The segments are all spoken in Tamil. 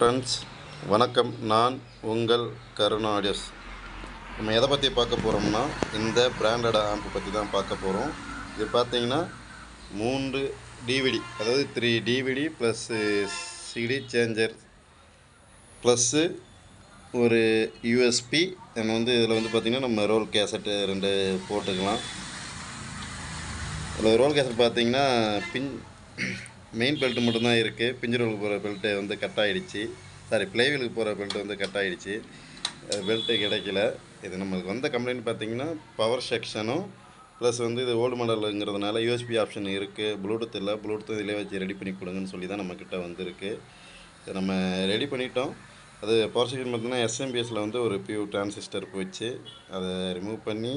ஃப்ரெண்ட்ஸ் வணக்கம். நான் உங்கள் கருணாடியஸ். நம்ம எதை பற்றி பார்க்க போகிறோம்னா இந்த பிராண்டட் ஆம்பு பற்றி தான் பார்க்க போகிறோம். இது பார்த்தீங்கன்னா 3 டிவிடி, அதாவது 3 DVD plus CD changer plus ஒரு யூஎஸ்பி. நம்ம இதில் பார்த்திங்கன்னா நம்ம ரோல் கேசட்டு 2 போட்டுக்கலாம். இதில் ரோல் கேசட் பார்த்திங்கன்னா மெயின் பெல்ட்டு மட்டும்தான் இருக்குது. பிஞ்சு ரோலுக்கு போகிற பெல்ட்டு கட் ஆகிடுச்சு. ப்ளைவீலுக்கு போகிற பெல்ட்டு கட் ஆகிடுச்சு. பெல்ட்டு கிடைக்கல. இது நம்மளுக்கு வந்த கம்ப்ளைண்ட் பார்த்திங்கன்னா பவர் செக்ஷனும் ப்ளஸ் இது ஓல்டு மாடலுங்கிறதுனால யூஎஸ்பி ஆப்ஷன் இருக்குது, ப்ளூடூத் இல்லை. ப்ளூடூத் இதிலே வச்சு ரெடி பண்ணி கொடுங்கன்னு சொல்லி தான் நம்மக்கிட்ட வந்திருக்கு. இதை நம்ம ரெடி பண்ணிட்டோம். அது பவர் செக்ஷன் பார்த்திங்கன்னா எஸ்எம்பிஎஸில் ஒரு பியூ டிரான்சிஸ்டர் போயிடுச்சு. அதை ரிமூவ் பண்ணி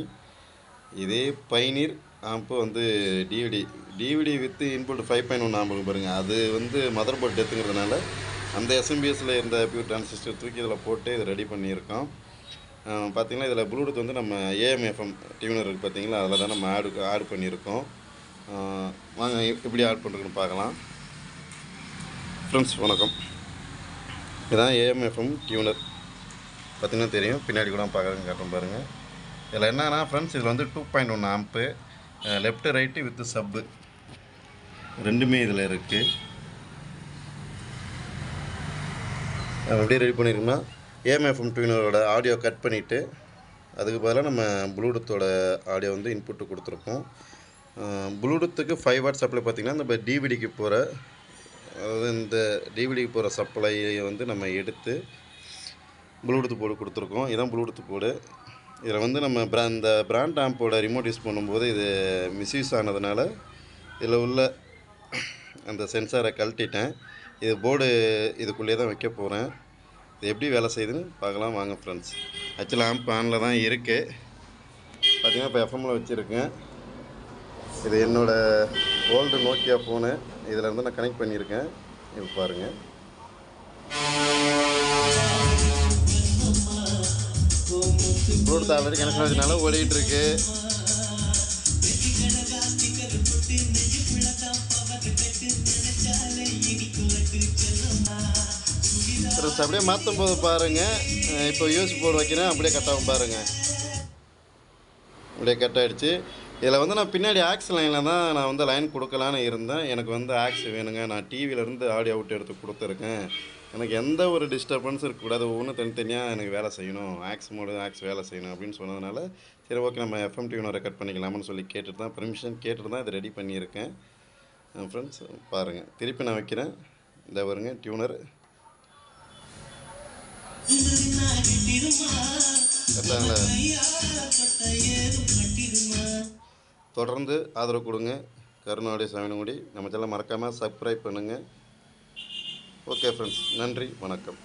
இதே பைனீர் ஆம்பு டிவிடி வித் இன்புட் 5.1 ஆம்புக்கு பாருங்கள். அது மதர் போர்ட் டெத்துங்கிறதுனால அந்த எஸ்எம்பிஎஸில் இருந்த பியூர் டிரான்சிஸ்டர் தூக்கி இதில் போட்டு இதை ரெடி பண்ணியிருக்கோம். பார்த்திங்கன்னா இதில் ப்ளூடூத் நம்ம AM/FM டியூனர் இருக்குது பார்த்திங்களா, அதில் தான் நம்ம ஆட் பண்ணியிருக்கோம். வாங்க எப்படி ஆட் பண்ணுறதுன்னு பார்க்கலாம். ஃப்ரெண்ட்ஸ் வணக்கம். இதுதான் AM/FM டியூனர். பார்த்திங்கன்னா தெரியும், பின்னாடி கூட பார்க்குறதுன்னு காட்டும் பாருங்கள். இதில் என்னன்னா ஃப்ரெண்ட்ஸ், இதில் 2.1 ஆம்பு, லெஃப்ட்டு ரைட்டு வித்து சப்பு ரெண்டுமே இதில் இருக்குது. நம்ம எப்படி ரெடி பண்ணியிருக்கோம்னா AM/FM டியூனரோட ஆடியோ கட் பண்ணிவிட்டு அதுக்கு பதிலாக நம்ம ப்ளூடூத்தோட ஆடியோ இன்புட்டு கொடுத்துருக்கோம். ப்ளூடூத்துக்கு 5 வாட் சப்ளை பார்த்திங்கன்னா நம்ம டிவிடிக்கு போகிற, அதாவது இந்த டிவிடிக்கு போகிற சப்ளையை நம்ம எடுத்து ப்ளூடூத் போர்டு கொடுத்துருக்கோம். இதுதான் ப்ளூடூத் போர்டு. இதில் நம்ம இந்த பிராண்ட் ஆம்போட ரிமோட் யூஸ் பண்ணும்போது இது மிஸ்யூஸ் ஆனதுனால இதில் உள்ள அந்த சென்சாரை கழட்டிட்டேன். இது போர்டு இதுக்குள்ளேயே தான் வைக்க போகிறேன். இது எப்படி வேலை செய்யுதுன்னு பார்க்கலாம் வாங்க ஃப்ரெண்ட்ஸ். ஆக்சுவலாக ஆம்ப் ஆனில் தான் இருக்குது. பார்த்திங்கன்னா இப்போ எஃப்எம்மில் வச்சுருக்கேன். இது என்னோடய ஓல்டு நோக்கியா ஃபோனு. இதில் நான் கனெக்ட் பண்ணியிருக்கேன். இப்போ பாருங்கள். ப்ளூடூத் ஆல்ரெடி கனெக்ஷன் வச்சதுனால ஓடிட்டுருக்கு. அப்படியே மாற்றும் போது பாருங்கள். இப்போ யூஎஸ்பி போர்டு வைக்கிறேன், அப்படியே கட் ஆகும் பாருங்கள். அப்படியே கட் ஆகிடுச்சு. இதில் நான் பின்னாடி ஆக்ஸ் லைனில் தான் நான் லைன் கொடுக்கலான்னு இருந்தேன். எனக்கு ஆக்ஸ் வேணுங்க, நான் டிவியிலேருந்து ஆடியோ அவுட் எடுத்து கொடுத்துருக்கேன், எனக்கு எந்த ஒரு டிஸ்டர்பன்ஸ் இருக்கக்கூடாது, ஒவ்வொன்றும் தனித்தனியாக எனக்கு வேலை செய்யணும், ஆக்ஸ் வேலை செய்யணும் அப்படின்னு சொன்னதுனால சரி ஓகே நம்ம எஃப்எம் டியூனரை கட் பண்ணிக்கலாம்னு சொல்லி பெர்மிஷன் கேட்டுட்டு தான் இதை ரெடி பண்ணியிருக்கேன். ஃப்ரெண்ட்ஸ் பாருங்கள், திருப்பி நான் வைக்கிறேன். இந்த பாருங்க டியூனர் கரெக்டாங்களா. தொடர்ந்து ஆதரவு கொடுங்க. கருணாடியஸ் சாமினங்குடி. நம்ம சேனலை மறக்காமல் சப்ஸ்கிரைப் பண்ணுங்கள். ஓகே ஃப்ரெண்ட்ஸ், நன்றி, வணக்கம்.